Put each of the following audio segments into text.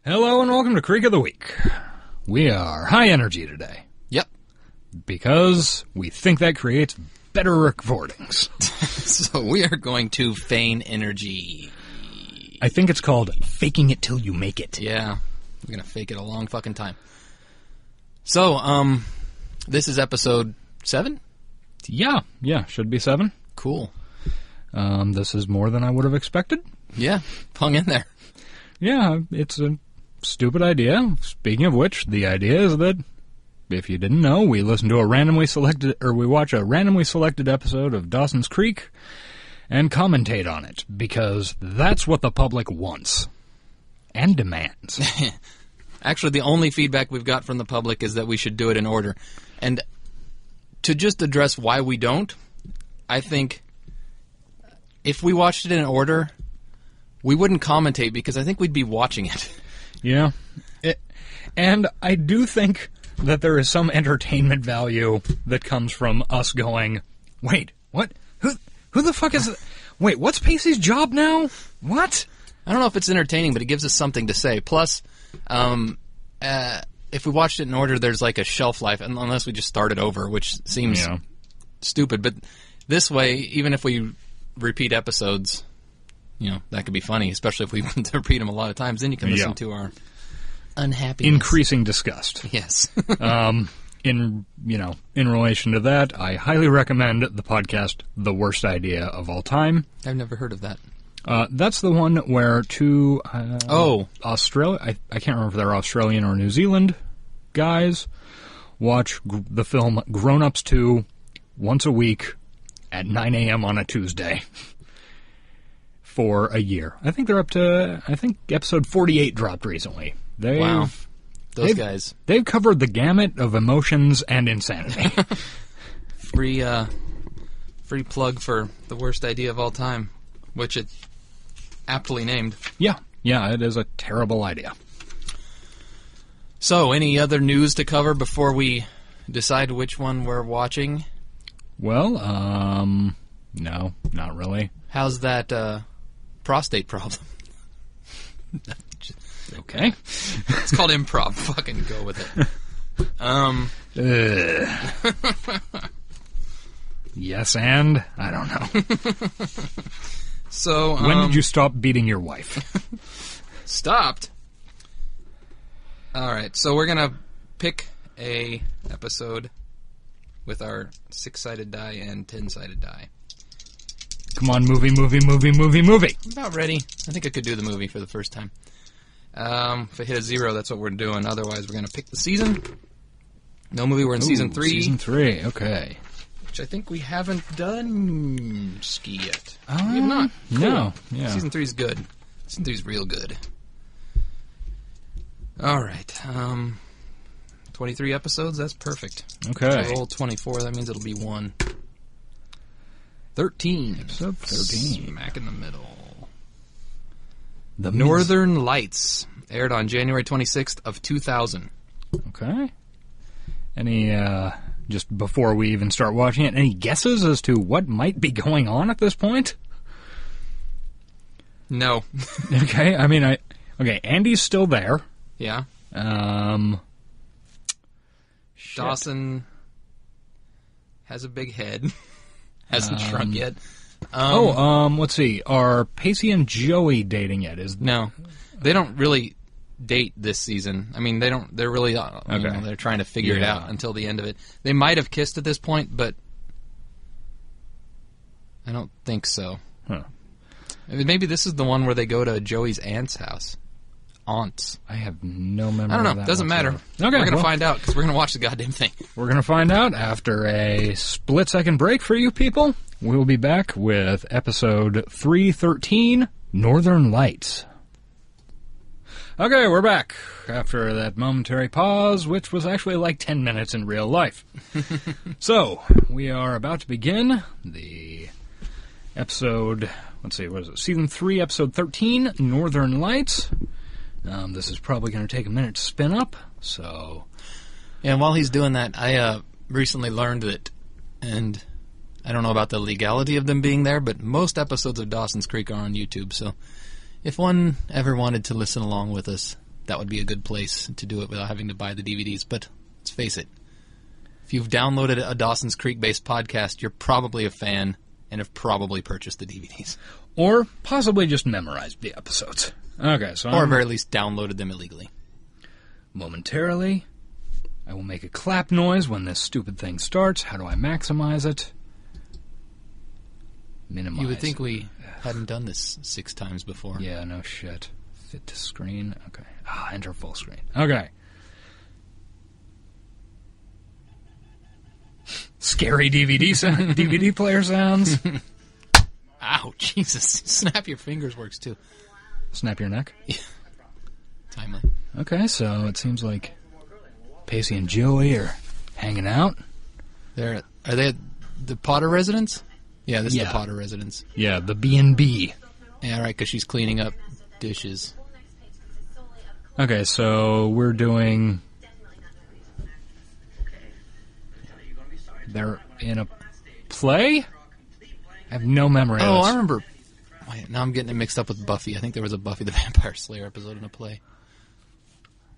Hello and welcome to Creek of the Week. We are high energy today. Yep. Because we think that creates better recordings. So we are going to feign energy. I think it's called faking it till you make it. Yeah. We're going to fake it a long fucking time. So, this is episode 7? Yeah, should be 7. Cool. This is more than I would have expected. Yeah, hung in there. Yeah, it's a stupid idea. Speaking of which, the idea is that, if you didn't know, we listen to we watch a randomly selected episode of Dawson's Creek and commentate on it, because that's what the public wants. And demands. Actually, the only feedback we've got from the public is that we should do it in order. And to just address why we don't, I think if we watched it in order, we wouldn't commentate because I think we'd be watching it. Yeah. And I do think that there is some entertainment value that comes from us going, wait, what? Who the fuck is... Wait, what's Pacey's job now? What? I don't know if it's entertaining, but it gives us something to say. Plus, if we watched it in order, there's like a shelf life, unless we just start it over, which seems stupid. But this way, even if we repeat episodes, that could be funny, especially if we want to repeat them a lot of times. Then you can listen to our unhappiness. Increasing disgust. Yes. In relation to that, I highly recommend the podcast The Worst Idea of All Time. I've never heard of that. That's the one where two Australia, I can't remember if they're Australian or New Zealand guys, watch the film Grown Ups 2 once a week at 9 a.m. on a Tuesday for a year. I think they're up to, episode 48 dropped recently. Wow. Those guys. They've covered the gamut of emotions and insanity. Free plug for The Worst Idea of All Time, which it aptly named. Yeah, it is a terrible idea. So, any other news to cover before we decide which one we're watching? Well, no, not really. How's that prostate problem? Okay. It's called improv. Fucking go with it. Yes, and? I don't know. So, when did you stop beating your wife? Stopped? Alright, so we're gonna pick a episode with our 6-sided die and 10-sided die. Come on, movie. I'm about ready. I think I could do the movie for the first time. If I hit a 0, that's what we're doing. Otherwise, we're gonna pick the season. No movie, we're in Season 3. Season 3, okay. Which I think we haven't done ski yet. We have not. Cool. No. Yeah. Season 3 is good. Season 3 is real good. Alright. 23 episodes, that's perfect. Okay. So roll 24, that means it'll be 1. 13. Episode 13. Smack in the middle. The Northern Lights aired on January 26th of 2000. Okay. Any, just before we even start watching it, any guesses as to what might be going on at this point? No. Okay, okay, Andy's still there. Yeah. Dawson has a big head. Hasn't shrunk yet. Let's see. Are Pacey and Joey dating yet? No. They don't really date this season. I mean, they're really, they're trying to figure it out until the end of it. They might have kissed at this point, but I don't think so. Huh. Maybe this is the one where they go to Joey's aunt's house. Aunts. I have no memory. I don't know. Of that Doesn't matter. Okay, we're going to find out because we're going to watch the goddamn thing. We're going to find out after a split-second break for you people. We'll be back with episode 313, Northern Lights. Okay, we're back after that momentary pause, which was actually like 10 minutes in real life. So, we are about to begin the episode, let's see, what is it? Season 3, episode 13, Northern Lights. This is probably going to take a minute to spin up, so... Yeah, and while he's doing that, I recently learned that, and I don't know about the legality of them being there, but most episodes of Dawson's Creek are on YouTube, so if one ever wanted to listen along with us, that would be a good place to do it without having to buy the DVDs. But let's face it, if you've downloaded a Dawson's Creek-based podcast, you're probably a fan and have probably purchased the DVDs. Or possibly just memorized the episodes. Okay, so Or at very least downloaded them illegally. Momentarily, I will make a clap noise when this stupid thing starts. How do I maximize it? Minimize. You would think we hadn't done this 6 times before. Yeah, no shit. Fit to screen. Okay. Enter full screen. Okay. Scary DVD player sounds. Ow, Jesus. Snap your fingers works too. Snap your neck. Timely. Okay, so it seems like Pacey and Joey are hanging out. Are they at the Potter residence? Yeah, this is Yeah. the Potter residence. Yeah, the B&B. Yeah, right, because she's cleaning up dishes. Okay, so we're doing... They're in a play? I have no memory of Oh, this. I remember. Wait, now I'm getting it mixed up with Buffy. I think there was a Buffy the Vampire Slayer episode in a play.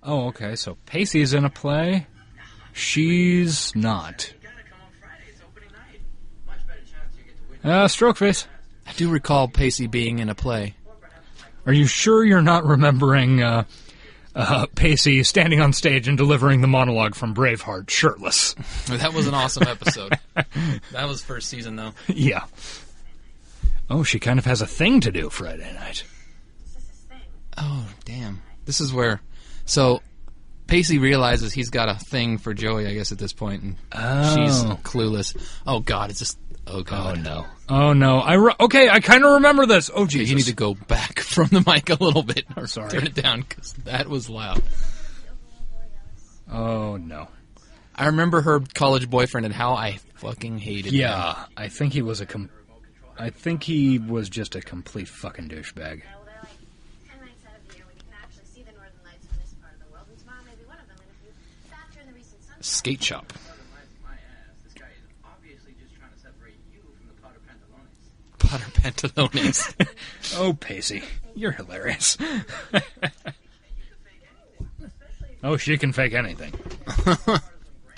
Oh, okay, so Pacey's in a play. She's not. Stroke face. I do recall Pacey being in a play. Are you sure you're not remembering Pacey standing on stage and delivering the monologue from Braveheart shirtless? That was an awesome episode. That was first season, though. Yeah. Oh, she kind of has a thing to do Friday night. Oh, damn. This is where... So, Pacey realizes he's got a thing for Joey, I guess, at this point, and she's clueless. Oh, God, it's just... Oh, God. Oh, no. Oh, no. Okay, I kind of remember this. Oh, Jesus. You need to go back from the mic a little bit. Or Sorry. turn it down, because that was loud. Oh, no. I remember her college boyfriend and how I fucking hated him. Yeah, I think he was I think he was just a complete fucking douchebag. Skate shop. Potter Pantalones. Oh, Pacey, you're hilarious. Oh, she can fake anything.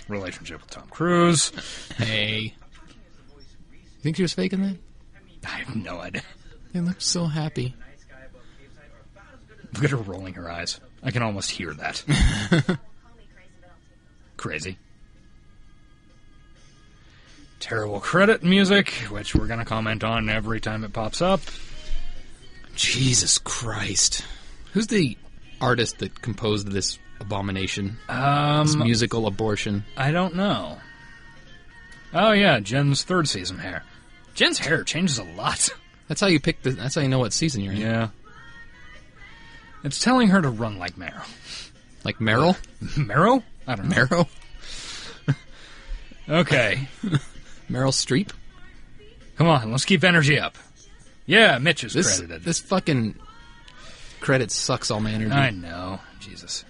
Relationship with Tom Cruise. Hey. You think she was faking that? I have no idea. They looked so happy. Look at her rolling her eyes. I can almost hear that. Crazy. Terrible credit music, which we're going to comment on every time it pops up. Jesus Christ. Who's the artist that composed this abomination? This musical abortion? I don't know. Oh, yeah, Jen's third season hair. Jen's hair changes a lot. That's how you pick that's how you know what season you're in. Yeah. It's telling her to run like Marrow. Like Meryl? Marrow? I don't know. Meryl? Okay. Meryl Streep? Come on, let's keep energy up. Yeah, Mitch is credited. This fucking credit sucks all my energy. I know. Jesus.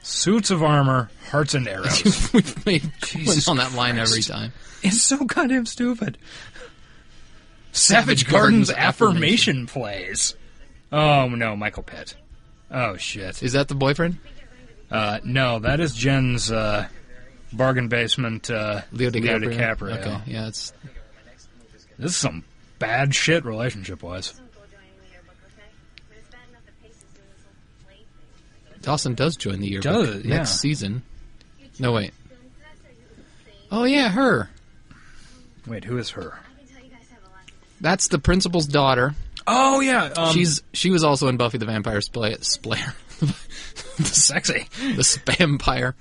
Suits of armor, hearts and arrows. We've made Jesus on that line every Christ. time. It's so goddamn stupid. Savage Garden's affirmation plays. Oh, no, Michael Pitt. Oh, shit. Is that the boyfriend? No, that is Jen's bargain basement Leo DiCaprio. Okay, Okay, yeah, it's... This is some bad shit relationship-wise. Dawson does join the yearbook next season. No, wait. Oh, yeah, her. Wait, who is her? That's the principal's daughter. Oh, yeah. She was also in Buffy the Vampire Slayer. Sexy. The Spampire.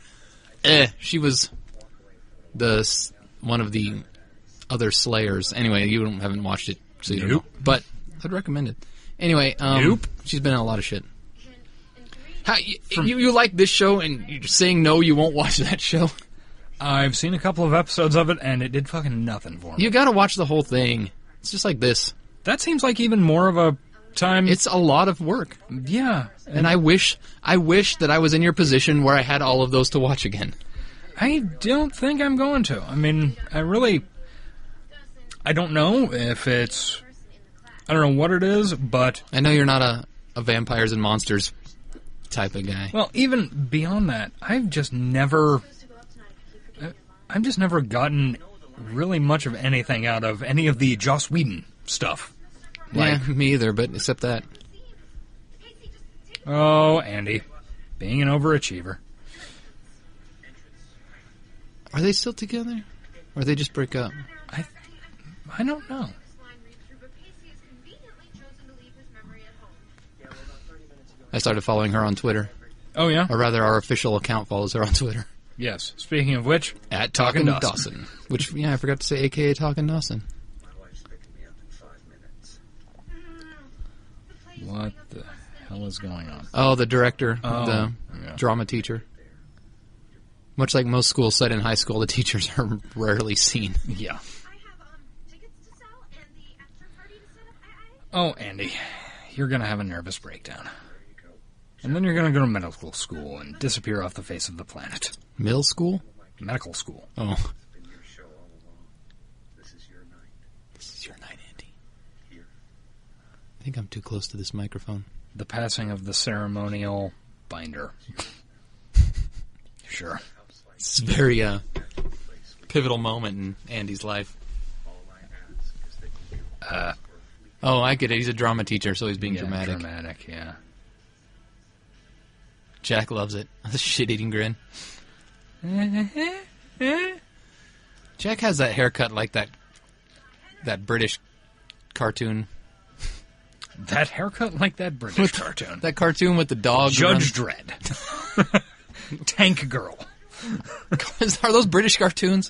She was one of the other Slayers. Anyway, you haven't watched it, so you don't know. But I'd recommend it. Anyway, she's been in a lot of shit. How you like this show and you're saying no, you won't watch that show? I've seen a couple of episodes of it, and it did fucking nothing for me. You gotta watch the whole thing. It's just like this. That seems like even more of a time... It's a lot of work. Yeah. And I wish that I was in your position where I had all of those to watch again. I don't think I'm going to. I mean, I don't know if it's... I don't know what it is, but... I know you're not a Vampires and Monsters type of guy. Well, even beyond that, I've just never gotten really much of anything out of any of the Joss Whedon stuff. Yeah, me either, but except that. Oh, Andy, being an overachiever. Are they still together? Or they just break up? I don't know. I started following her on Twitter. Oh, yeah? Or rather, our official account follows her on Twitter. Yes. Speaking of which, At Talkin' Dawson. Which, yeah, I forgot to say, a.k.a. Talkin' Dawson. what the hell is going on? Oh, the director, the yeah. drama teacher. Much like most schools said in high school, the teachers are rarely seen. Yeah. Oh, Andy, you're going to have a nervous breakdown. And then you're going to go to medical school and disappear off the face of the planet. Middle school? Medical school. Oh. This is your night, Andy. I think I'm too close to this microphone. The passing of the ceremonial binder. Sure. It's a very pivotal moment in Andy's life. Oh, I get it. He's a drama teacher, so he's being dramatic. Dramatic, yeah. Jack loves it. The shit-eating grin. Jack has that haircut like that British cartoon. That haircut like that British cartoon. That cartoon with the dog. Judge Dredd. Tank Girl. Are those British cartoons?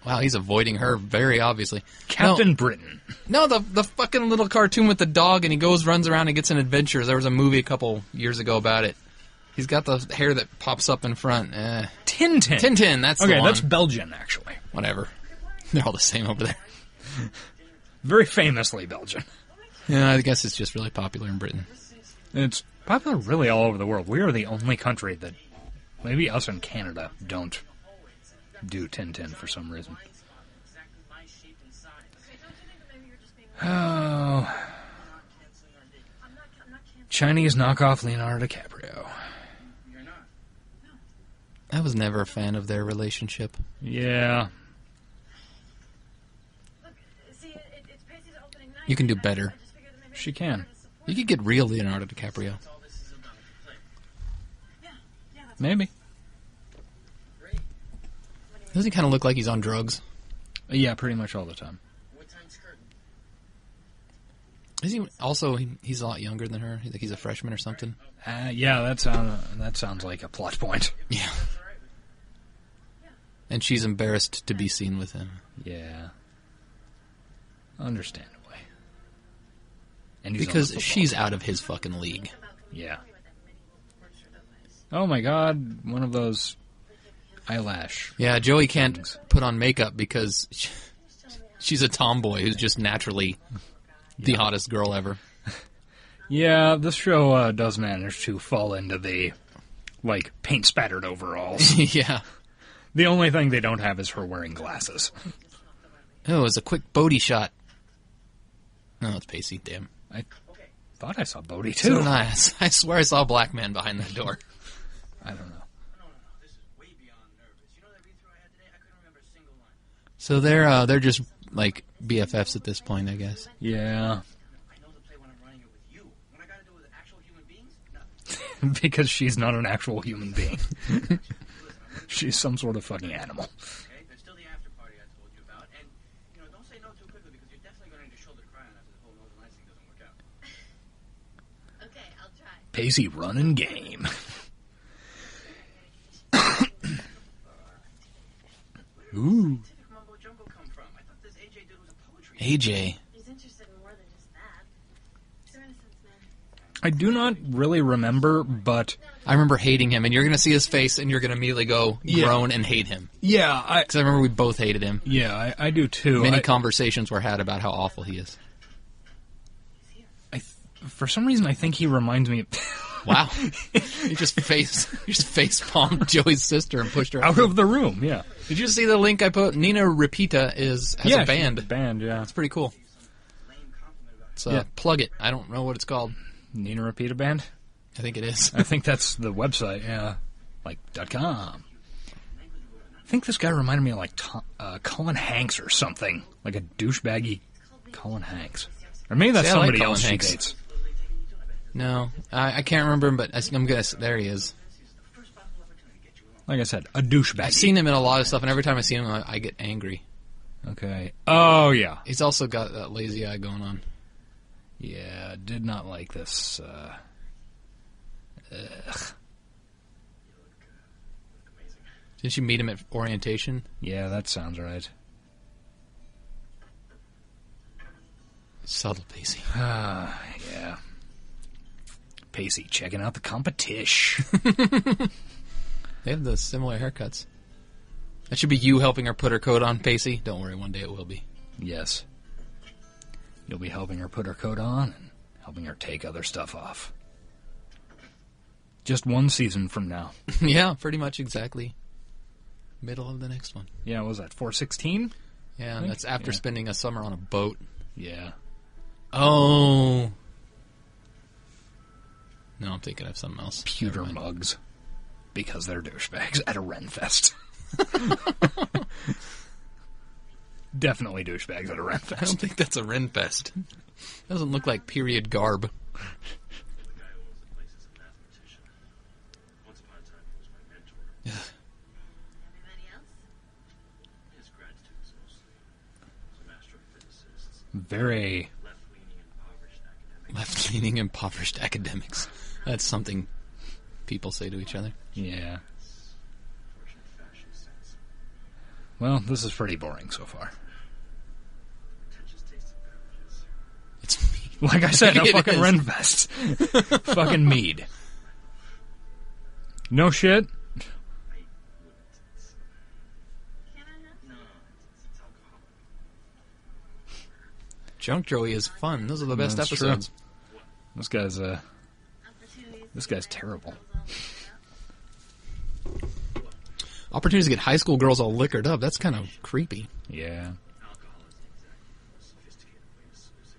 Wow, he's avoiding her very obviously. Captain Britain. No, the fucking little cartoon with the dog, and he runs around and gets in adventures. There was a movie a couple years ago about it. He's got the hair that pops up in front. Tintin. Tintin, that's the one. Okay, that's Belgian, actually. Whatever. They're all the same over there. Very famously Belgian. Yeah, I guess it's just really popular in Britain. It's popular really all over the world. We are the only country that, maybe us and Canada, don't do Tintin for some reason. Oh. Chinese knockoff Leonardo DiCaprio. I was never a fan of their relationship. Yeah. You can do better. She can. You could get real Leonardo DiCaprio. Maybe. Doesn't he kind of look like he's on drugs? Yeah, pretty much all the time. Is he also? He's a lot younger than her. Like he's a freshman or something. Yeah, that sounds like a plot point. Yeah. And she's embarrassed to be seen with him. Yeah. Understandably. And because she's out of his fucking league. Yeah. Oh my God, one of those eyelash. Yeah, Joey can't put on makeup because she's a tomboy who's just naturally the hottest girl ever. Yeah, this show does manage to fall into the, like, paint-spattered overalls. Yeah. The only thing they don't have is her wearing glasses. Oh, it's a quick Bodhi shot. No, it's Pacey, damn. I thought I saw Bodhi, too. So did I. I swear I saw a black man behind that door. I don't know. So they're just, like, BFFs at this point, I guess. Yeah. Because she's not an actual human being. She's some sort of fucking animal. Pacey running game. Ooh. AJ. I do not really remember, but I remember hating him, and you're going to see his face, and you're going to immediately go groan and hate him. Yeah, because I remember we both hated him. Yeah, I do too. Many conversations were had about how awful he is. For some reason, I think he reminds me of... Wow. You just face palmed Joey's sister and pushed her out of the room, yeah. Did you see the link I put? Nina Rapita has a band. A band, yeah. It's pretty cool. So plug it. I don't know what it's called. Nina Rapita Band? I think it is. I think that's the website, yeah. Like, .com. I think this guy reminded me of, like, Colin Hanks or something. Like a douchebaggy Colin Hanks. Or maybe that's See, I like somebody Colin else she Hanks. dates. No, I can't remember him, but I'm gonna. There he is. Like I said, a douchebaggy. I've seen him in a lot of stuff, and every time I see him, I get angry. Okay. Oh, yeah. He's also got that lazy eye going on. Yeah, did not like this. Didn't you meet him at orientation? Yeah, that sounds right. Subtle Pacey. Yeah. Pacey checking out the competition. They have the similar haircuts. That should be you helping her put her coat on, Pacey. Don't worry, one day it will be. Yes. You'll be helping her put her coat on and helping her take other stuff off. Just one season from now. Yeah, pretty much exactly. Middle of the next one. Yeah, what was that, 416? Yeah, think- that's after yeah. spending a summer on a boat. Yeah. Oh. No, I'm thinking of something else. Pewter Never mind. mugs. Because they're douchebags at a Renfest. Definitely douchebags at a I don't Renfest. think that's a Renfest. Doesn't look like period garb. The guy who owns the place is a mathematician. Once upon a time, he was my mentor. Everybody else? His grad students mostly. Some astrophysicists. Very... Left-leaning, impoverished academics. Left-leaning, impoverished academics. That's something people say to each other. Yeah. Fortunate fashion sense. Well, this is pretty boring so far. Pretentious taste of beverages. It's me. Like I said, a It fucking is. Renfest. Fucking mead. No shit. I wouldn't. Can I have No, it's alcoholic. Junk Joey is fun. Those are the best That's episodes. This guy's opportunities? This guy's terrible. Opportunities to get high school girls all liquored up. That's kind of creepy. Yeah. Alcohol is the exact most sophisticated way to seduce a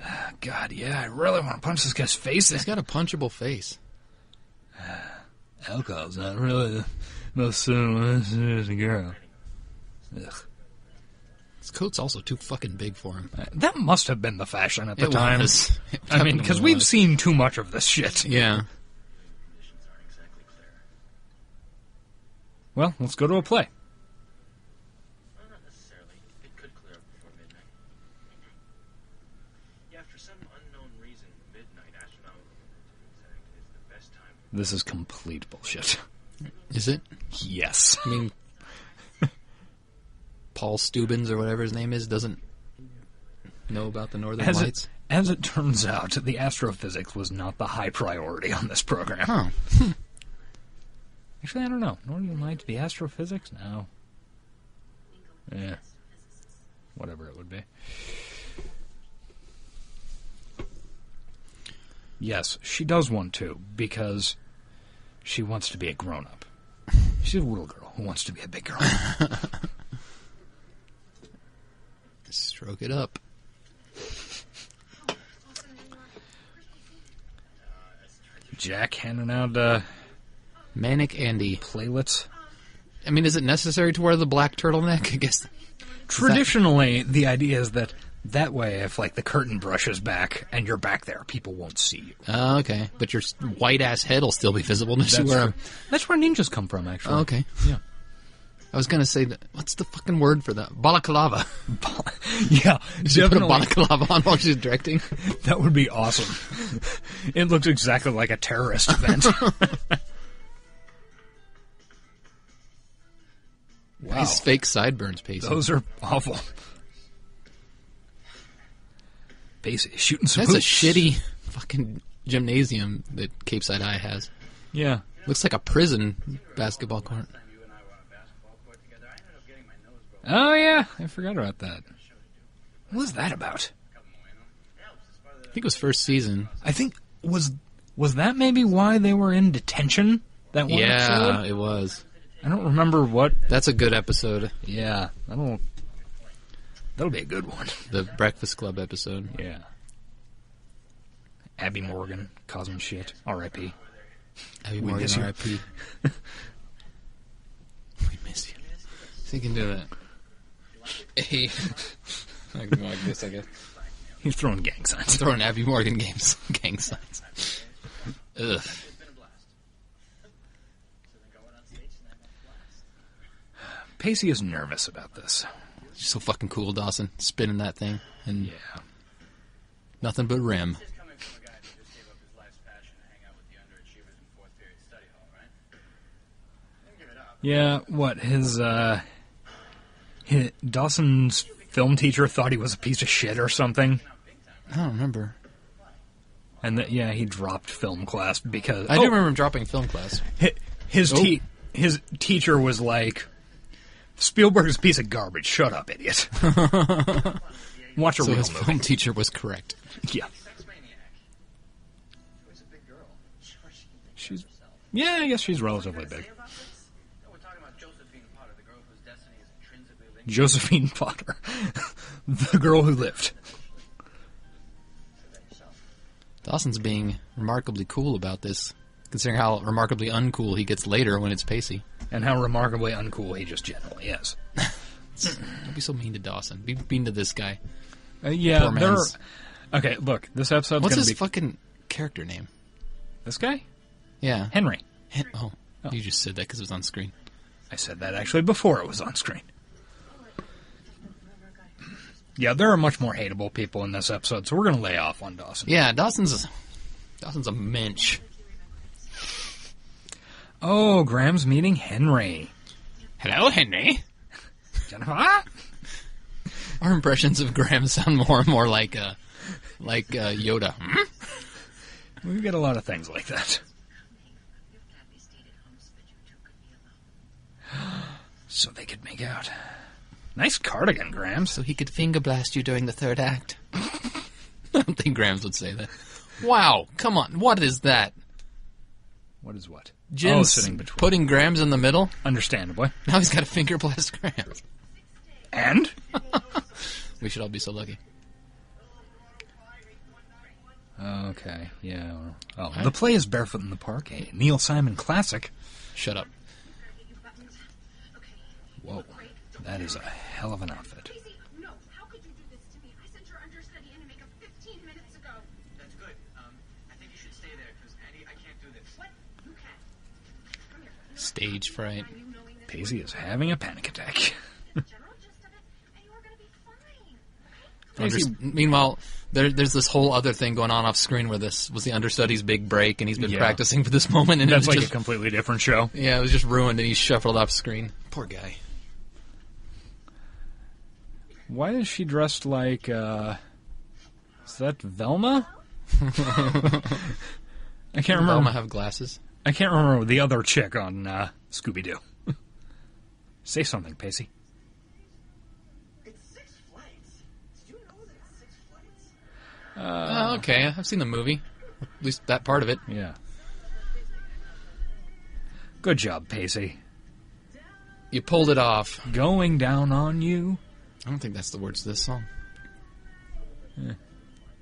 girl. God, yeah, I really want to punch this guy's face in. He's got a punchable face. Alcohol's not really the most civilized girl. Ugh. His coat's also too fucking big for him. That must have been the fashion at the It time. was. It I mean, definitely because we've was. seen too much of this shit. Yeah. Conditions aren't exactly clear. Well, let's go to a play. Well, not necessarily. It could clear up before midnight. Yeah, for some unknown reason, midnight, astronomical to be exact, is the best time. This is complete bullshit. Is it? Yes. I mean, Paul Steubens or whatever his name is doesn't know about the Northern Lights. As it turns out, the astrophysics was not the high priority on this program. Oh. Actually, I don't know. Northern Lights, the astrophysics? No. Yeah. Whatever it would be. Yes, she does want to, because she wants to be a grown-up. She's a little girl who wants to be a big girl. Stroke it up. Jack handing out Manic Andy. playlets. I mean, is it necessary to wear the black turtleneck? I guess. Traditionally, the idea is that way, if like the curtain brushes back and you're back there, people won't see you. Oh, okay. But your white ass head will still be visible. Unless you wear That's where ninjas come from, actually. Oh, okay. Yeah. I was gonna say, what's the fucking word for that? Balaclava. Yeah, She put a definitely. balaclava on while she's directing. That would be awesome. It looks exactly like a terrorist event. Wow. These fake sideburns, Pacey. Those are awful. Basically, shooting some That's a hoops. shitty fucking gymnasium that Cape Side High has. Yeah. Looks like a prison basketball court. Last time you and I were on a basketball court together, I ended up getting my nose broken. Oh, yeah. I forgot about that. What was that about? I think it was first season. I think, was that maybe why they were in detention? That one Yeah, episode? it was. I don't remember what. That's a good episode. Yeah. That'll be a good one. The Breakfast Club episode. Yeah. Abby Morgan causing shit. R.I.P. Abby We Morgan, miss you. R.I.P. We miss you. So you can do that. Hey. I can go like this, I guess. He's throwing gang signs. Throwing Abby Morgan gang signs. Ugh. Pacey is nervous about this. She's so fucking cool, Dawson. Spinning that thing. And Yeah. nothing but rim. This is coming from a guy who just gave up his life's passion to hang out with the underachievers in fourth period study hall, right? Don't give it up. Yeah, what, his Dawson's film teacher thought he was a piece of shit or something? I don't remember. And yeah, he dropped film class because... I do remember him dropping film class. His teacher was like, Spielberg's a piece of garbage. Shut up, idiot. Watch a So real his movie. film teacher was correct. Yeah. Sex maniac. Who's a big girl? Sure, she can take She's, care of herself. yeah, I guess she's relatively big. Say about this? No, we're talking about Josephine Potter, the girl whose destiny is intrinsically linked Josephine Potter. The girl who lived. to that yourself. Dawson's being remarkably cool about this, considering how remarkably uncool he gets later when it's Pacey. And how remarkably uncool he just generally is. Don't be so mean to Dawson. Be mean to this guy. Yeah, Poor there are, man's- okay, look, this episode's What's going his to be... fucking character name? This guy? Yeah. Henry. Oh, you just said that because it was on screen. I said that actually before it was on screen. Yeah, there are much more hateable people in this episode, so we're going to lay off on Dawson. Yeah, Dawson's a mensch. Oh, Graham's meeting Henry. Hello, Henry. Jennifer? Our impressions of Graham sound more and more like Yoda. Hmm? We get a lot of things like that. So they could make out. Nice cardigan, Grams. So he could finger blast you during the third act. I don't think Grams would say that. Wow, come on, what is that? What is what? Jin's sitting between. putting Grams in the middle. Understandably. Now he's got to finger blast Grams. And? We should all be so lucky. Okay, yeah. Oh, the play is Barefoot in the Park, a Neil Simon classic. Shut up. Whoa, that is a hell of an outfit. Casey, no. How could you do this to me? I sent your understudy in to make up 15 minutes ago. That's good. I think you should stay there, because Andy, I can't do this. What? You can't. Come here. Stage fright. You knowing this Pacey is having a panic attack. was the general gist of it, and you were going to be fine. Meanwhile, there's this whole other thing going on off screen where this was the understudy's big break, and he's been Yeah. practicing for this moment, and That's it was like just a completely different show. yeah, it was just ruined, and he's shuffled off screen. Poor guy. Why is she dressed like, is that Velma? I can't remember. Velma have glasses. I can't remember the other chick on Scooby-Doo. Say something, Pacey. It's 6 flights. Did you know that it's 6 flights? Oh, okay, I've seen the movie, at least that part of it. Yeah. Good job, Pacey. You pulled it off. Going down on you. I don't think that's the words to this song.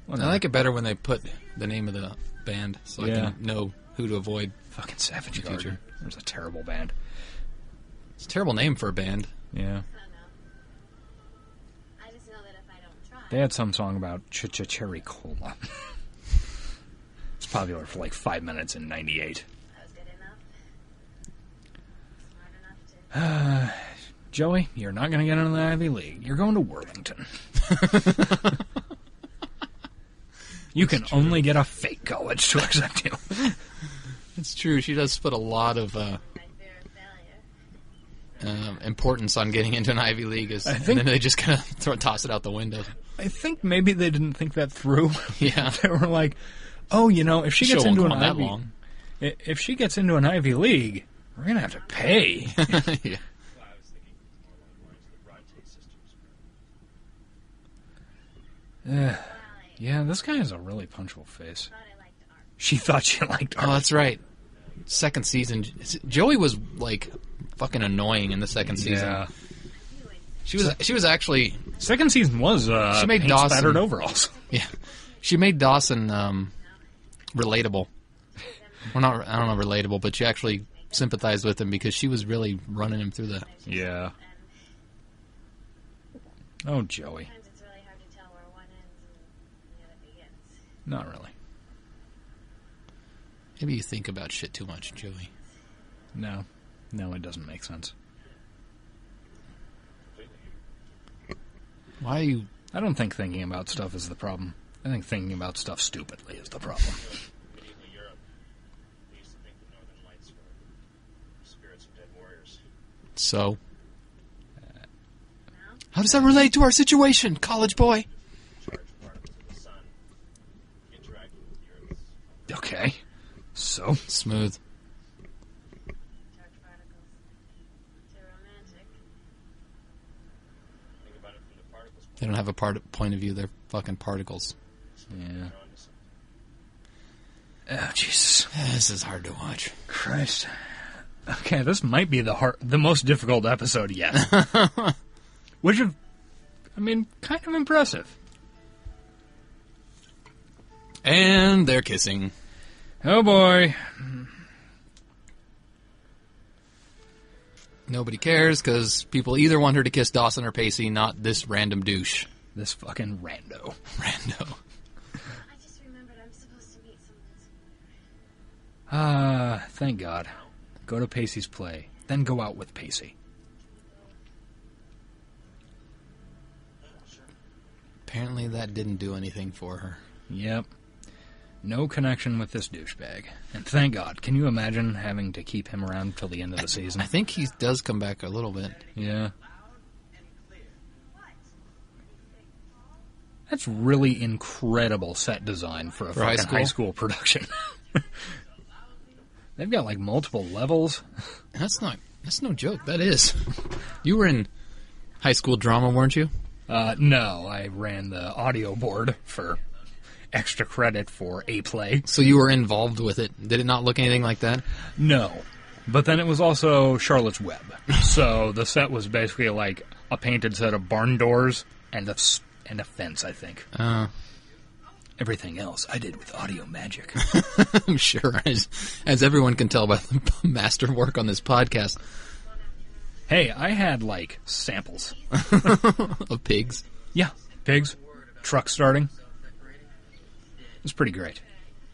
Whatever. I like it better when they put the name of the band, so Yeah. I can know who to avoid. Fucking Savage In the future. Garden. There's a terrible band. It's a terrible name for a band. Yeah. I don't know. I just know that if I don't try, They had some song about Cherry Cola. It's popular for like 5 minutes in 98. I was good enough. Smart enough to. Joey, you're not going to get into the Ivy League. You're going to Worthington. You can only get a fake college to accept you. It's true. She does put a lot of My fear of failure. importance on getting into an Ivy League, I and think- then they just kind of toss it out the window. I think maybe they didn't think that through. Yeah. They were like, oh, you know, if she Show gets won't into go an on that Ivy, long. if she gets into an Ivy League, we're going to have to pay. Yeah. Well, I was thinking more along the lines of the Bronte sisters. Yeah, this guy has a really punchable face. Thought I liked art. She thought she liked art. Oh, that's right. Second season, Joey was like fucking annoying in the second season. Yeah. She was actually Second season was She made paint Dawson- spattered overalls. yeah. She made Dawson relatable. Well, not, I don't know, relatable, but you actually sympathized with him because she was really running him through the... Yeah. Oh, Joey. Sometimes it's really hard to tell where one ends and the other begins. Not really. Maybe you think about shit too much, Joey. No. No, it doesn't make sense. Why are you... I don't think thinking about stuff is the problem. I think thinking about stuff stupidly is the problem. Medieval Europe, they used to think the Northern Lights were spirits of dead warriors. So? How does that relate to our situation, college boy? Charged particles of the sun interacting with the Earth's. Okay. So? Smooth. Charged particles. Too romantic. Think about it from the particles. They don't have a point of view. They're fucking particles. Yeah. They're onto something. Oh, Jesus. This is hard to watch. Christ. Okay, this might be the most difficult episode yet. Which is, I mean, kind of impressive. And they're kissing. Oh, boy. Nobody cares because people either want her to kiss Dawson or Pacey, not this random douche. This fucking rando. Rando. I just remembered I'm supposed to meet someone somewhere. Thank God. Go to Pacey's play, then go out with Pacey. Apparently that didn't do anything for her. Yep. No connection with this douchebag. And thank God. Can you imagine having to keep him around till the end of the season? I think he does come back a little bit. Yeah. That's really incredible set design for a For high fucking school? high school production. They've got like multiple levels. That's no joke. That is. You were in high school drama, weren't you? No, I ran the audio board for extra credit for a play. So you were involved with it. Did it not look anything like that? No. But then it was also Charlotte's Web. So the set was basically like a painted set of barn doors and a fence, I think. Everything else I did with audio magic. I'm sure, as everyone can tell by the masterwork on this podcast. Hey, I had like samples. Of pigs. Yeah, pigs, truck starting. It was pretty great.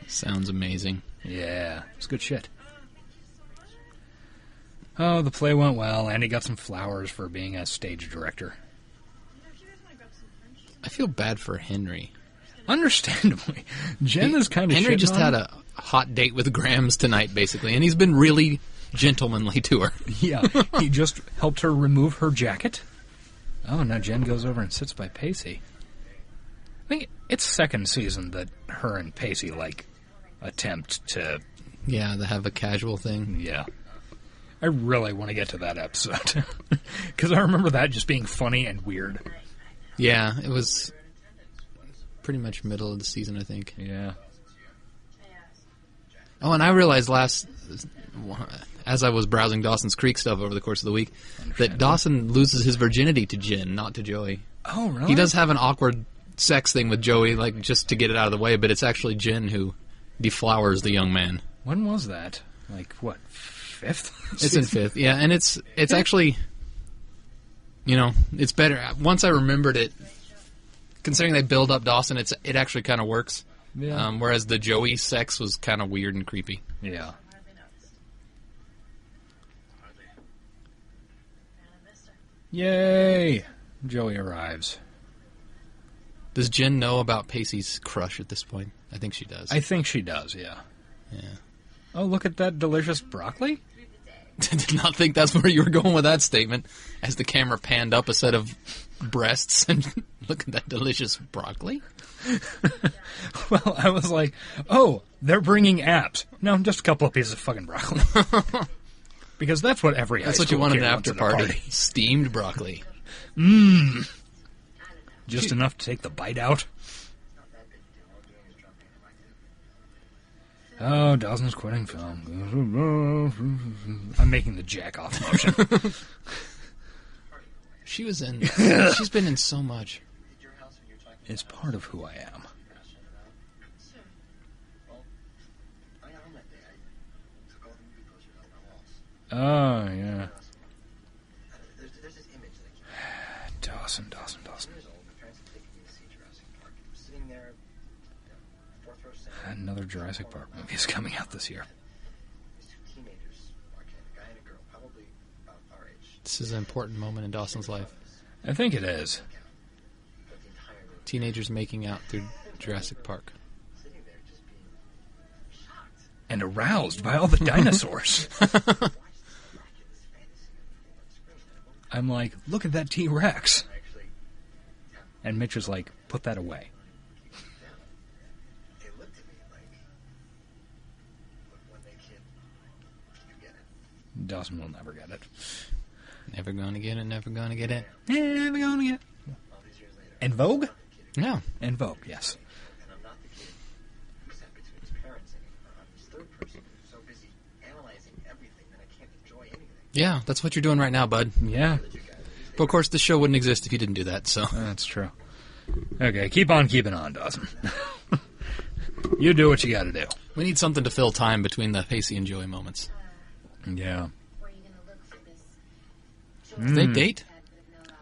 Sounds amazing. Yeah, it's good shit. Oh, the play went well, and he got some flowers for being a stage director. I feel bad for Henry. Understandably. Jen is kind of Henry shitting just on had him. a hot date with Grams tonight, basically, and he's been really gentlemanly to her. Yeah, he just helped her remove her jacket. Oh, now Jen goes over and sits by Pacey. I think it's second season that her and Pacey, like, attempt to... Yeah, they have a casual thing. Yeah. I really want to get to that episode. Because I remember that just being funny and weird. Yeah, it was pretty much middle of the season, I think. Yeah. Oh, and I realized as I was browsing Dawson's Creek stuff over the course of the week, that Dawson loses his virginity to Jen, not to Joey. Oh, really? He does have an awkward sex thing with Joey, like just to get it out of the way, but it's actually Jen who deflowers the young man. When was that? Like, what, fifth? It's in fifth, yeah, and it's actually, you know, it's better. Once I remembered it, considering they build up Dawson, it actually kind of works. Yeah. Whereas the Joey sex was kind of weird and creepy. Yeah. Yay! Joey arrives. Does Jen know about Pacey's crush at this point? I think she does. I think she does, yeah. Yeah. Oh, look at that delicious broccoli. Did not think that's where you were going with that statement. As the camera panned up a set of breasts and look at that delicious broccoli. Well, I was like, oh, they're bringing apps. No, just a couple of pieces of fucking broccoli. Because that's what every That's high what you school want in kid an wants after at a party. Steamed broccoli. Just enough to take the bite out. Oh, Dawson's quitting film. I'm making the jack off motion. She's been in so much. It's part of who I am. Oh, yeah. There's this image that I Dawson. years old. My parents had taken me to see Jurassic Park. I'm sitting there, fourth row center. Another Jurassic Park movie is coming out this year. These two teenagers, a guy and a girl, probably about our age. This is an important moment in Dawson's life. I think it is. But the entire room Teenagers making out through Jurassic Park. sitting there just being shocked. And aroused by all the dinosaurs. Watch this miraculous fantasy unfold on screen. And I'm like, look at that T-Rex. actually, And Mitch is like, put that away. they looked at me like, look, one day, kid, you get it. Dawson will never get it. Never gonna get it, never gonna get it. Never gonna get it. All these years later, En Vogue? No. En Vogue, yes. and I'm not the kid who sat between his parents anymore. I'm this third person who's so busy analyzing everything that I can't enjoy anything. Yeah, that's what you're doing right now, bud. Yeah, But of course, the show wouldn't exist if you didn't do that, so. that's true. Okay, keep on keeping on, Dawson. You do what you gotta do. We need something to fill time between the Pacey and Joey moments. Yeah. Where are you gonna look for this? Do they date?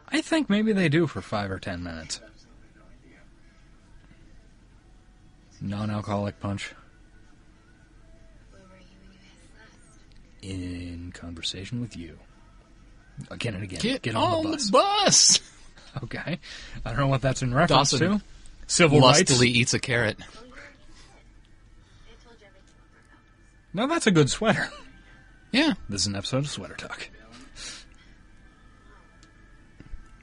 I think maybe they do for 5 or 10 minutes. Non-alcoholic punch. Where were you when you had last? In conversation with you. Again and again. Get on the bus. bus! Okay. I don't know what that's in reference Dawson to. Civil Lustily rights. eats a carrot. I told you everything about this. No, that's a good sweater. Yeah, This is an episode of Sweater Talk.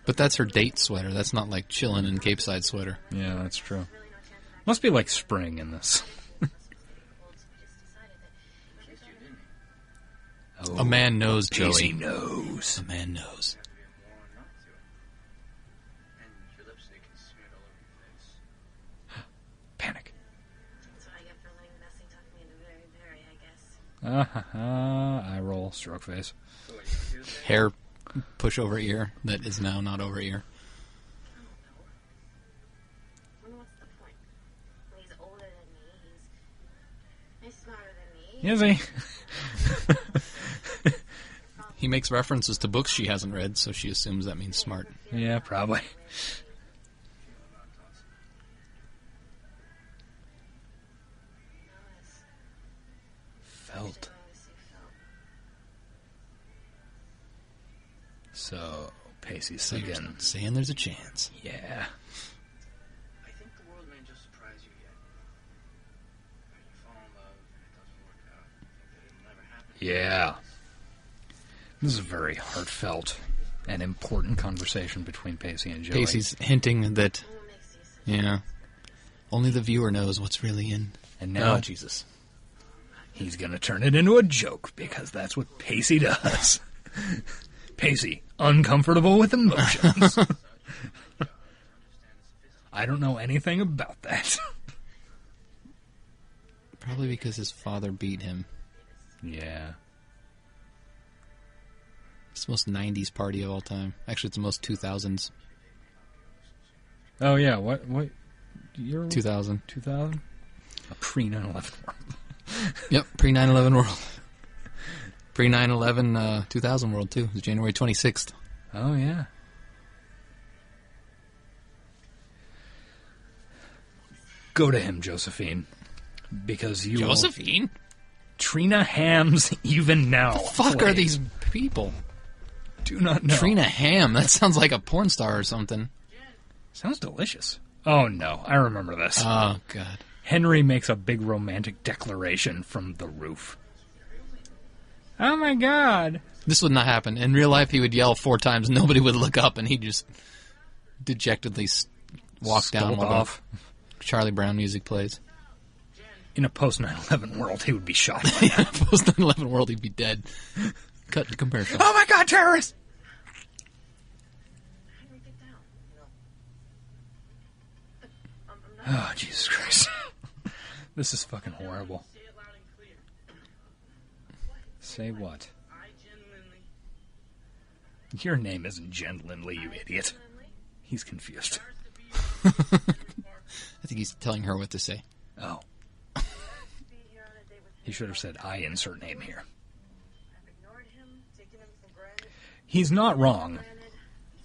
but that's her date sweater. That's not like chillin' in Cape Side sweater. Yeah, that's true. Really no chance of actually Must be like spring in this. cold, so we just decided that we were gonna A man knows, Pacey Joey. knows. A man knows. Had to be more not to. And your lipstick is smeared all over your face. Panic. That's what I get for letting Bessie talk me into very, very, I guess. Eye roll, stroke face. So what, you want to do this? Hair push over ear that is now not over ear. I don't know. I mean, what's the point? Well, he's older than me. He's smarter than me. Is he? He makes references to books she hasn't read, so she assumes that means smart. Yeah, probably. Felt. So, Pacey's thinking, Saying there's a chance. yeah. I think the world may just surprise you yet. When you fall in love and it doesn't work out, you think that it'll never happen. Yeah. This is a very heartfelt and important conversation between Pacey and Joey. Pacey's hinting that, What makes you so yeah, only the viewer knows what's really in. And now Oh, Jesus. he's going to turn it into a joke because that's what Pacey does. Pacey, uncomfortable with emotions. I don't know anything about that. Probably because his father beat him. Yeah. It's the most 90s party of all time. Actually, it's the most 2000s. Oh, yeah. What year? 2000. 2000? A pre 9/11 world. Yep, pre 9/11 world. Pre 9/11 2000 world, too. It was January 26th. Oh, yeah. Go to him, Josephine. Because you will- Josephine? Trina Ham's Even Now. Fuck play. are these people? Do not know. Trina Ham. That sounds like a porn star or something. Sounds delicious. Oh, no. I remember this. Oh, God. Henry makes a big romantic declaration from the roof. Oh, my God. This would not happen. In real life, he would yell 4 times. Nobody would look up, and he'd just dejectedly walk down Skulk while off. the Charlie Brown music plays. In a post 9/11 world, he would be shot by now. Post 9/11 world, he'd be dead. Cut to commercial. Oh, my God, terrorists! Henry, get down. I'm not. Oh, Jesus Christ. This is fucking horrible. Say it loud and clear. Say what? I genuinely. Your name isn't Jen Lindley, you idiot. He's confused. I think he's telling her what to say. Oh. Be here on a date with him. He should have said, I insert name here. I've ignored him. he's not wrong,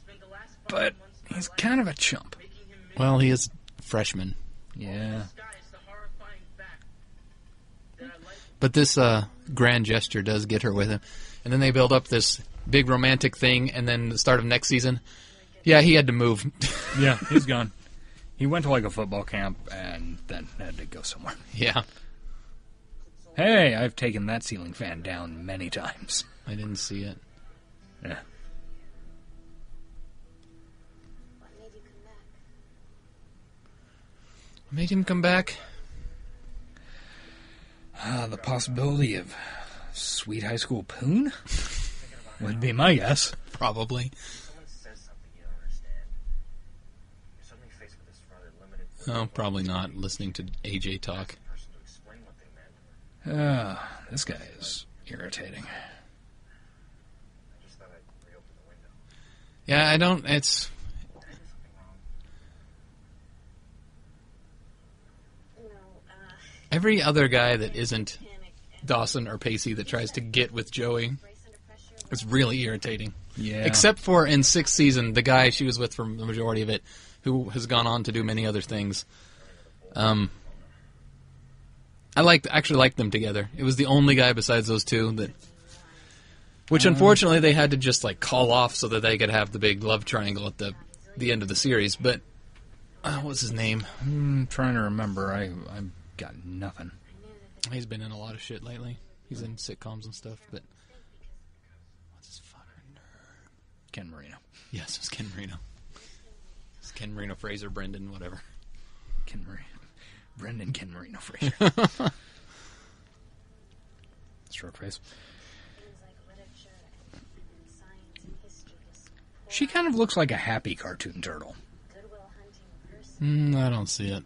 Spent the last 5 but months he's kind of a chump. making him Well, he is a freshman. Yeah. This guy is the horrifying fact that I like. But this grand gesture does get her with him. And then they build up this big romantic thing, and then the start of next season, yeah, he had to move. Yeah, he's gone. He went to like a football camp and then had to go somewhere. Yeah, Hey, I've taken that ceiling fan down many times. I didn't see it. Yeah. What made you come back? What made him come back? The possibility of sweet high school poon would be my guess. Probably. Someone says something you don't understand. You're suddenly faced with this rather limited Oh, probably not. Listening to AJ talk. person to explain what they meant. This guy is irritating. I just thought I'd reopen the window. Yeah, I don't. It's Did I do something wrong? No, every other guy that isn't panic and Dawson or Pacey that tries to get with Joey. brace under pressure. It's really irritating. Yeah. Except for in sixth season, the guy she was with for the majority of it, who has gone on to do many other things. I actually liked them together. It was the only guy besides those two that, which unfortunately they had to just like call off so that they could have the big love triangle at the end of the series. But what's his name? I'm trying to remember. I've got nothing. He's been in a lot of shit lately. He's in sitcoms and stuff. But what's his fucking name? Ken Marino. Yes, it's Ken Marino. It's Ken Marino, Fraser, Brendan, whatever. Ken Marino. Brendan Ken Marino Fraser. Stroke face. Things like literature and science and history just pour She kind of looks like a happy cartoon turtle. Goodwill Hunting person. I don't see it.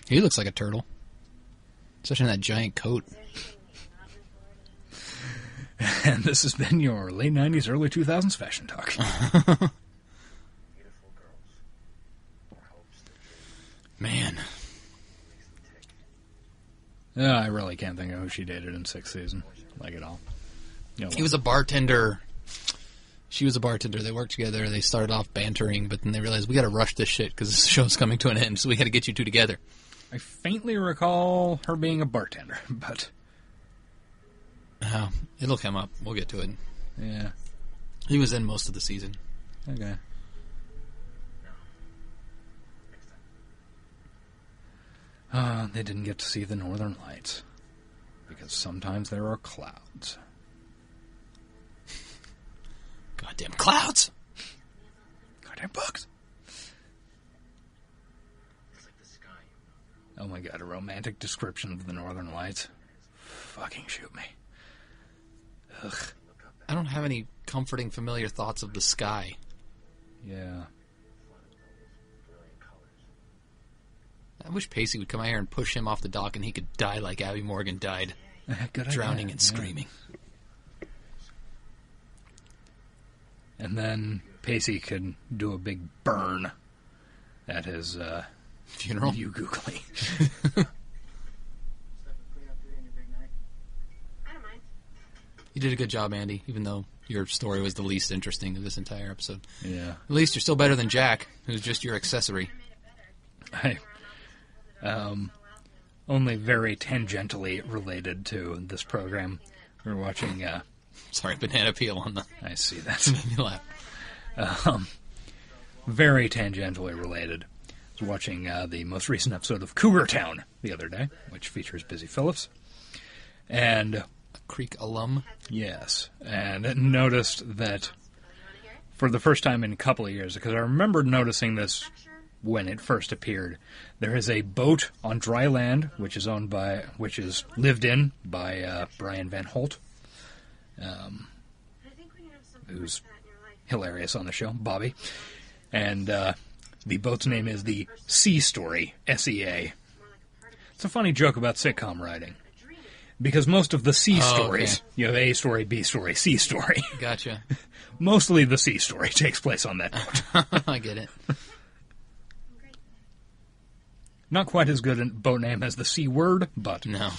He looks like a turtle. Especially in that giant coat. Is there anything that you're not reported? And this has been your late 90s, early 2000s fashion talk. Beautiful girls. Or hopes that Man. makes them tick. I really can't think of who she dated in sixth season. Like at all. You know, He was a bartender. She was a bartender. They worked together. They started off bantering, but then they realized we got to rush this shit because this show's coming to an end, so we got to get you two together. I faintly recall her being a bartender, but Oh, it'll come up. We'll get to it. yeah. He was in most of the season. Okay. They didn't get to see the northern lights because sometimes there are clouds. Goddamn clouds! Goddamn bugs. It's like the sky. Oh my god, a romantic description of the northern lights. Fucking shoot me. Ugh. I don't have any comforting, familiar thoughts of the sky. Yeah. Brilliant colors. I wish Pacey would come out here and push him off the dock and he could die like Abby Morgan died, Good drowning idea, and yeah. screaming. And then Pacey could do a big burn at his Funeral? view googly. Stuff to clean up today on your big night. I don't mind. You did a good job, Andy, even though your story was the least interesting of this entire episode. Yeah. At least you're still better than Jack, who's just your accessory. I only very tangentially related to this program. We're watching Sorry, banana peel on the... I see that. made me laugh. Very tangentially related. I was watching the most recent episode of Cougar Town the other day, which features Busy Phillips. And A Creek alum. yes, and noticed that for the first time in a couple of years, because I remember noticing this when it first appeared, there is a boat on dry land which is lived in by Brian Van Holt, I think when you have something who's like that in your life, hilarious on the show, Bobby, and the boat's name is the Sea Story, SEA. more like a part of It's a funny joke about sitcom writing, because most of the C stories, okay. you have A story, B story, C story. Gotcha. Mostly the C story takes place on that boat. I get it. great. Not quite as good a boat name as the C word, but No.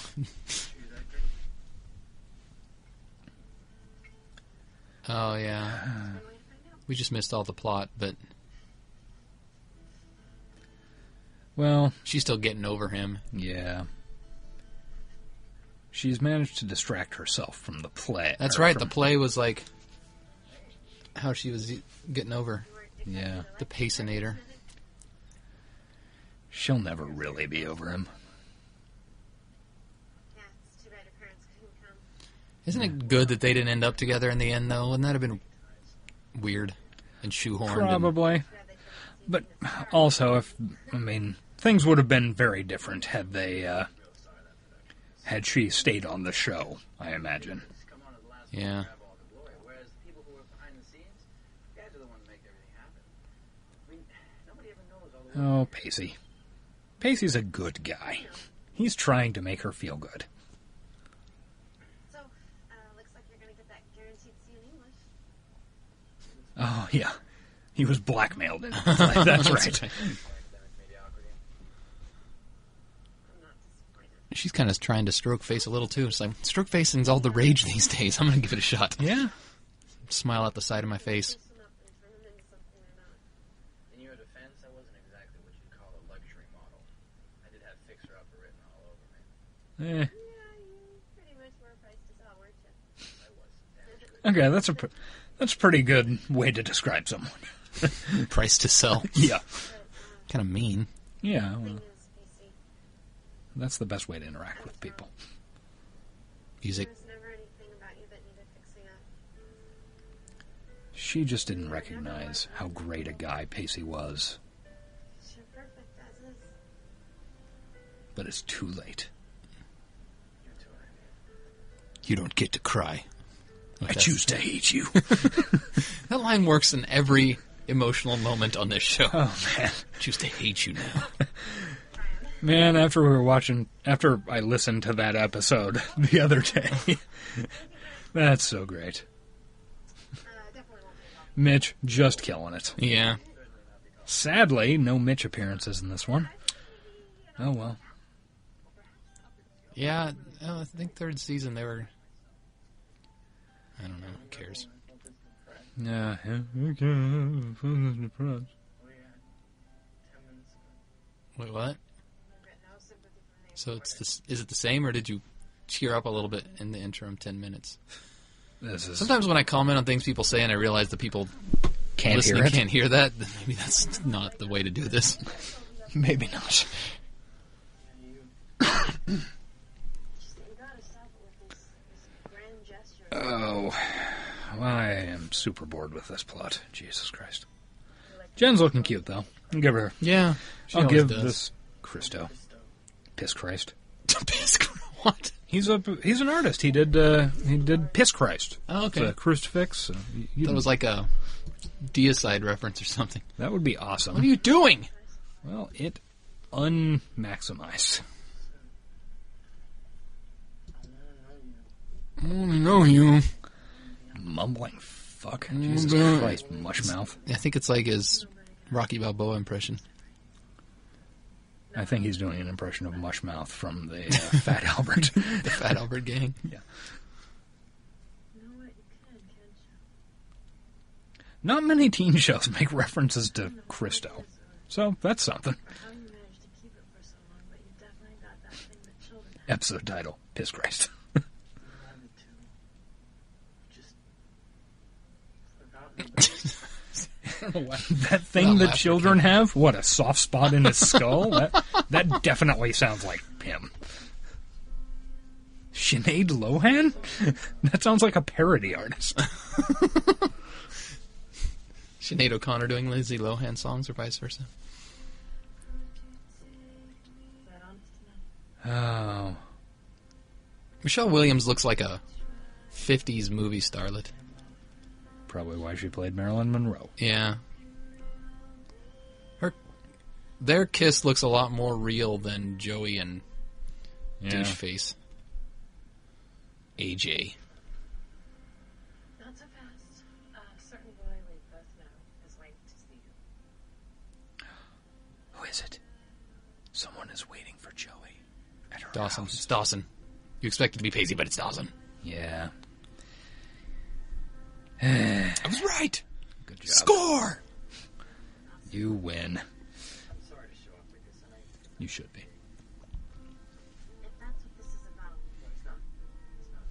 Oh, yeah. One way to find out. We just missed all the plot, but Well, she's still getting over him. yeah. She's managed to distract herself from the play. That's or right. from- The play was like how she was getting over Yeah. the Pacinator. She'll never really be over him. Yeah, it's too bad your parents couldn't come. Isn't it good that they didn't end up together in the end, though? Wouldn't that have been weird and shoehorned? Probably. Glad they couldn't see But you in the stars. also, things would have been very different had they, had she stayed on the show, I imagine. Come on as the last Yeah. one to grab all the glory, whereas the people who were behind the scenes, you guys are the ones that make everything happen. I mean, nobody ever knows all the Oh, Pacey. Pacey's a good guy. He's trying to make her feel good. So, looks like you're gonna get that guaranteed C in English. Oh, yeah. He was blackmailed in it. That's right. academic mediocrity. I'm not disappointed. She's kind of trying to stroke face a little, too. It's like, stroke facing's all the rage these days. I'm going to give it a shot. Yeah. Smile at the side of my face. Listen up and turn him into something or not. In your defense, I wasn't exactly what you'd call a luxury model. I did have fixer-upper written all over me. Eh. Yeah, you pretty much were priced to sell, weren't you? I was. Damn. Okay, that's a pretty good way to describe someone. Price to sell. Yeah. But, Kind of mean. Yeah, thing well, is, Casey, that's the best way to interact with people. Music. there was never anything about you that needed fixing up. She just didn't recognize how great a guy Pacey was, You're perfect as is. but it's too late. You too, Andy. You don't get to cry. I choose to hate you. That line works in every emotional moment on this show. Oh, man. Choose to hate you now. Man, after I listened to that episode the other day, that's so great. Definitely won't be a problem. Mitch just killing it. Yeah. Sadly, no Mitch appearances in this one. Oh, well. Yeah, I think third season they were... I don't know, who cares? Yeah. Oh, yeah. 10 minutes ago. Wait, what? I've got no sympathy for the So it's this, is it the same, or did you cheer up a little bit in the interim 10 minutes? This is Sometimes when I comment on things people say and I realize that people can't listening hear it. can't hear that, then maybe that's not the way to do this. Maybe not. You gotta stop it with this grand gesture. Oh, I am super bored with this plot. Jesus Christ. Jen's looking cute, though. I'll give her. Yeah. She I'll always give does. this Christo. Piss Christ. What? He's an artist. He did Piss Christ. Oh, okay. It's a crucifix. That was like a deicide reference or something. That would be awesome. What are you doing? Well, it unmaximized. I only know you. Mumbling fuck. Mm, Jesus God. Christ, mushmouth. I think it's like his Rocky Balboa impression. I think he's doing an impression of mushmouth from the Fat Albert. The Fat Albert Gang. Yeah. You know what? You can't you? Not many teen shows make references to Christo, so that's something. How you managed to keep it for so long, but you definitely got that thing that children have. Episode title: Piss Christ. I wanted to. Just forgot me. That thing Well, that African. children have? What, a soft spot in his skull? That definitely sounds like him. Sinead Lohan? That sounds like a parody artist. Sinead O'Connor doing Lindsay Lohan songs or vice versa. Is that honest enough? Oh. Michelle Williams looks like a 50s movie starlet. Probably why she played Marilyn Monroe. Yeah. Their kiss looks a lot more real than Joey and Doucheface. AJ. Not so fast. A certain boy we both know is waiting to see you. Who is it? Someone is waiting for Joey at her Dawson. house. It's Dawson. You expect it to be Pacey, but it's Dawson. Yeah. I was right. Good job. Score. You win. I'm sorry to show up like this, and You should be. If that's what this is about. it's not. It's not.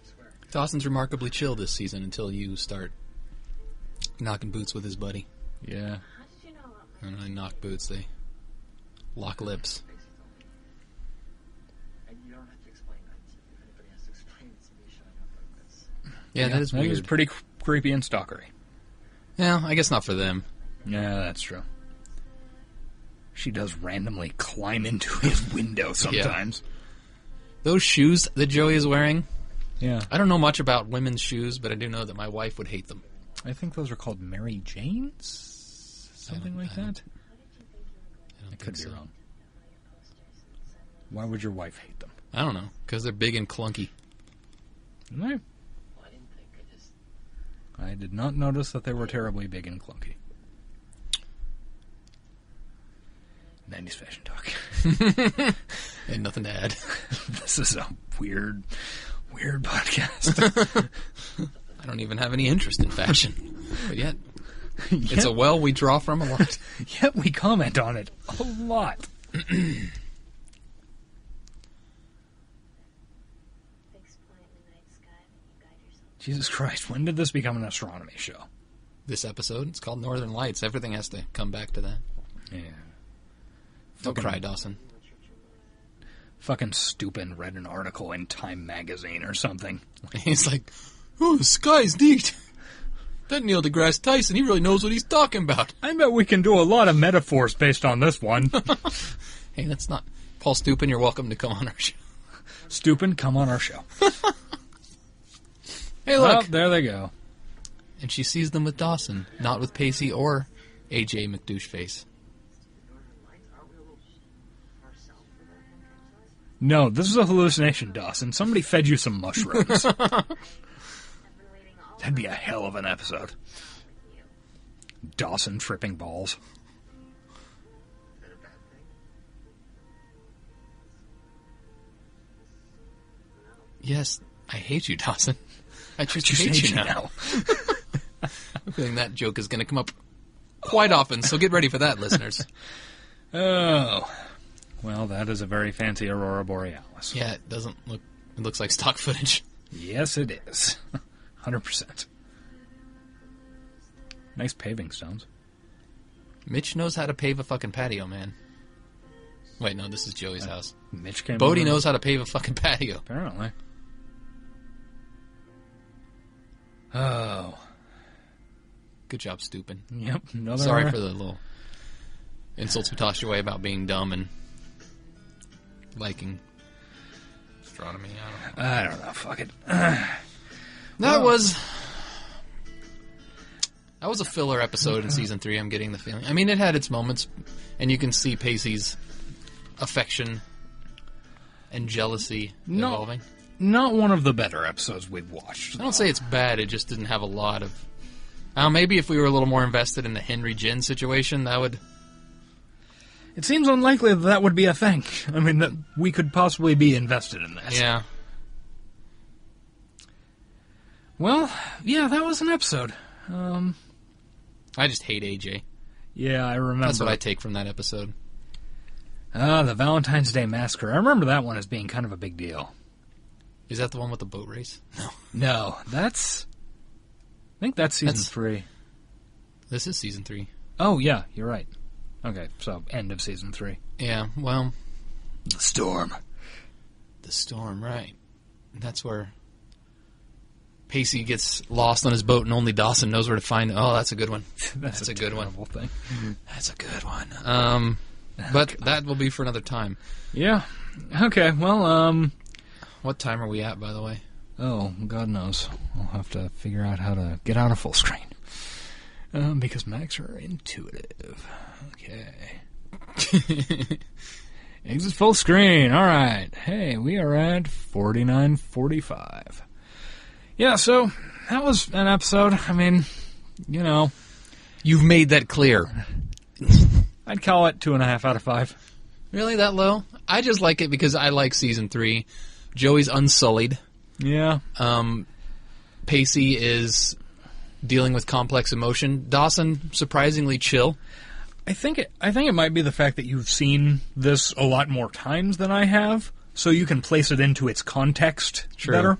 I swear. Dawson's remarkably chill this season until you start knocking boots with his buddy. Yeah. How did you know about my And when they knock boots, they lock lips. Basically. And you don't have to explain that. If anybody has to explain it to me showing up like this. Yeah, that is That weird. is pretty creepy and stalkery. Yeah, I guess not for them. Yeah, that's true. She does randomly climb into his window sometimes. Those shoes that Joey is wearing, Yeah. I don't know much about women's shoes, but I do know that my wife would hate them. I think those are called Mary Janes? Something like that? I could be wrong. Why would your wife hate them? I don't know, because they're big and clunky. No, Well, I didn't think. I just. I did not notice that they were terribly big and clunky. 90s fashion talk. And nothing to add. This is a weird podcast. I don't even have any interest in fashion. But yet, it's a well we draw from a lot. Yet we comment on it a lot. fixed point in the night sky when you guide yourself? Jesus Christ, when did this become an astronomy show? This episode, it's called Northern Lights. Everything has to come back to that. Yeah. Don't Fucking- cry, Dawson. Fucking stupid read an article in Time magazine or something. He's like, oh, the sky's neat. That Neil deGrasse Tyson, he really knows what he's talking about. I bet we can do a lot of metaphors based on this one. Hey, that's not... Paul Stupin, you're welcome to come on our show. Stupid, come on our show. Hey, Well, look. there they go. And she sees them with Dawson, not with Pacey or AJ McDoucheface. Northern Lights? Aren't we a little far south for that franchise? No, this is a hallucination, Dawson. Somebody fed you some mushrooms. I've been waiting all That'd be a hell of an episode. with you. Dawson tripping balls. Is that a bad thing? Yes, I hate you, Dawson. I just Just hate you now. I'm feeling that joke is going to come up quite often, so get ready for that, listeners. Oh. Well, that is a very fancy Aurora Borealis. Yeah, it doesn't look... It looks like stock footage. Yes, it is. 100%. Nice paving stones. Mitch knows how to pave a fucking patio, man. Wait, no, this is Joey's house. Mitch came Bodie over. knows how to pave a fucking patio. Apparently. Oh. Good job, Stupin. Yep. Another Sorry for the little insults we tossed your way about being dumb and liking astronomy. I don't know. I don't know. Fuck it. That was a filler episode in season 3. I'm getting the feeling. I mean, it had its moments, and you can see Pacey's affection and jealousy No. evolving. Not one of the better episodes we've watched. I don't say it's bad. It just didn't have a lot of. Maybe if we were a little more invested in the Henry Jin situation, that would. It seems unlikely that would be a thing. I mean, that we could possibly be invested in this. Yeah. Well, yeah, that was an episode. I just hate AJ. Yeah, I remember. That's what I take from that episode. The Valentine's Day Massacre. I remember that one as being kind of a big deal. Is that the one with the boat race? No. No, that's... I think that's season That's- 3. This is season 3. Oh, yeah, you're right. Okay, so end of season 3. Yeah, well, The Storm. the storm, right. That's where Pacey gets lost on his boat and only Dawson knows where to find it. Oh, that's a good one. That's a good one. terrible thing. That's a good one. But that will be for another time. Yeah. Okay, well, What time are we at, by the way? oh, God knows. I'll have to figure out how to get out of full screen. Because Macs are intuitive. Okay. Exit full screen. All right. Hey, we are at 49:45. Yeah, so that was an episode. I mean, you know, You've made that clear. I'd call it 2.5 out of 5. Really, that low? I just like it because I like season 3. Joey's unsullied. Yeah. Pacey is dealing with complex emotion. Dawson, surprisingly chill. I think it might be the fact that you've seen this a lot more times than I have, so you can place it into its context True. better.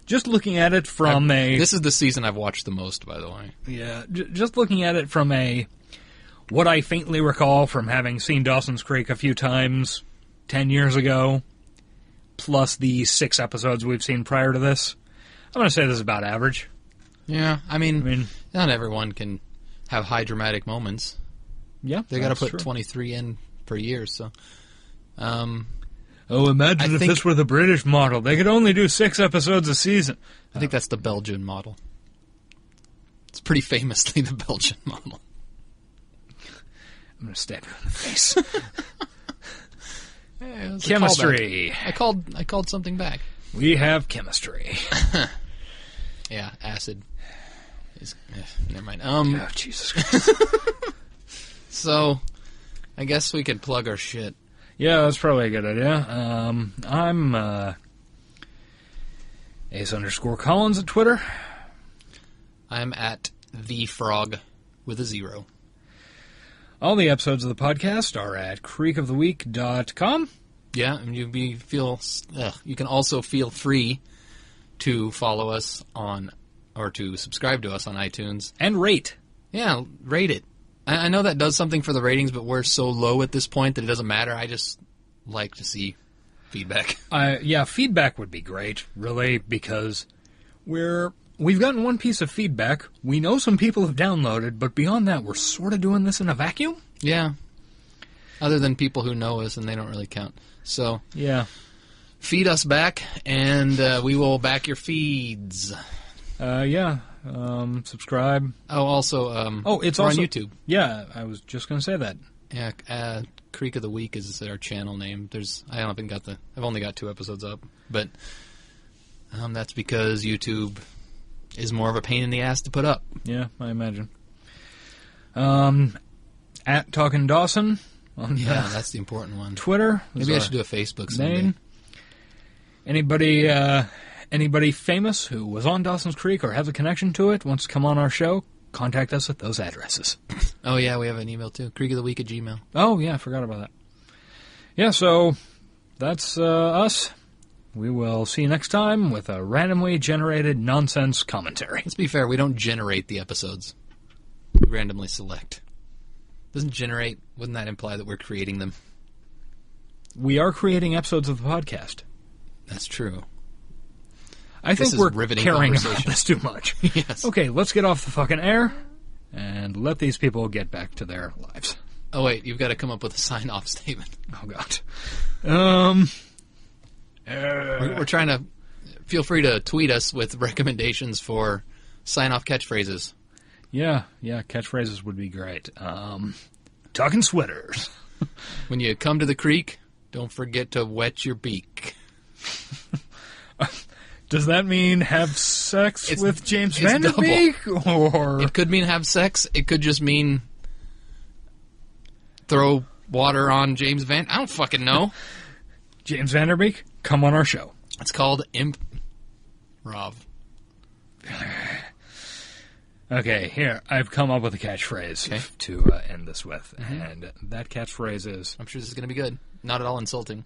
Just looking at it from This is the season I've watched the most, by the way. just looking at it from what I faintly recall from having seen Dawson's Creek a few times 10 years ago, plus the 6 episodes we've seen prior to this, I'm going to say this is about average. Yeah, I mean, I mean, not everyone can have high dramatic moments. yeah, They got to that's put true. 23 in per year, so. Oh, imagine I if think- this were the British model. They could only do 6 episodes a season. I think that's the Belgian model. It's pretty famously the Belgian model. I'm going to stab you in the face. It was a Chemistry. callback. I called something back. We have chemistry. Yeah, acid. Never mind. Oh, Jesus Christ. So, I guess we could plug our shit. Yeah, that's probably a good idea. I'm Ace_Collins at Twitter. I'm at the Frog with a 0. All the episodes of the podcast are at creekoftheweek.com. Yeah, and you can also feel free to follow us on, or to subscribe to us on iTunes. And rate. Yeah, rate it. I know that does something for the ratings, but we're so low at this point that it doesn't matter. I just like to see feedback. Yeah, feedback would be great, really, because we've gotten one piece of feedback. We know some people have downloaded, but beyond that, we're sort of doing this in a vacuum. Yeah. Other than people who know us, and they don't really count. So, Yeah. feed us back, and we will back your feeds. Yeah. Subscribe. Oh, also, It's we're also on YouTube. Yeah, I was just going to say that. Yeah, Creek of the Week is our channel name. I've only got 2 episodes up, but that's because YouTube is more of a pain in the ass to put up. Yeah, I imagine. At Talkin' Dawson on Yeah, that's the important one. Twitter. Maybe I should do a Facebook someday. name. Anybody famous who was on Dawson's Creek or has a connection to it wants to come on our show, contact us at those addresses. Oh, yeah, we have an email, too. creekoftheweek@gmail.com. Oh, yeah, I forgot about that. Yeah, so that's us. We will see you next time with a randomly generated nonsense commentary. Let's be fair, we don't generate the episodes. We randomly select. Doesn't generate, wouldn't that imply that we're creating them? We are creating episodes of the podcast. That's true. I think is we're riveting caring about conversation. this too much. Yes. Okay, let's get off the fucking air and let these people get back to their lives. Oh, wait, you've got to come up with a sign-off statement. Oh, God. We're trying to... Feel free to tweet us with recommendations for sign-off catchphrases. Yeah, catchphrases would be great. Talking sweaters. When you come to the creek, don't forget to wet your beak. Does that mean have sex It's- with James it's Van Der Beek? Or It could mean have sex. It could just mean throw water on James Van... I don't fucking know. James Van Der Beek, come on our show. It's called Improv. Okay, here, I've come up with a catchphrase Okay. to end this with. And that catchphrase is... I'm sure this is going to be good. Not at all insulting.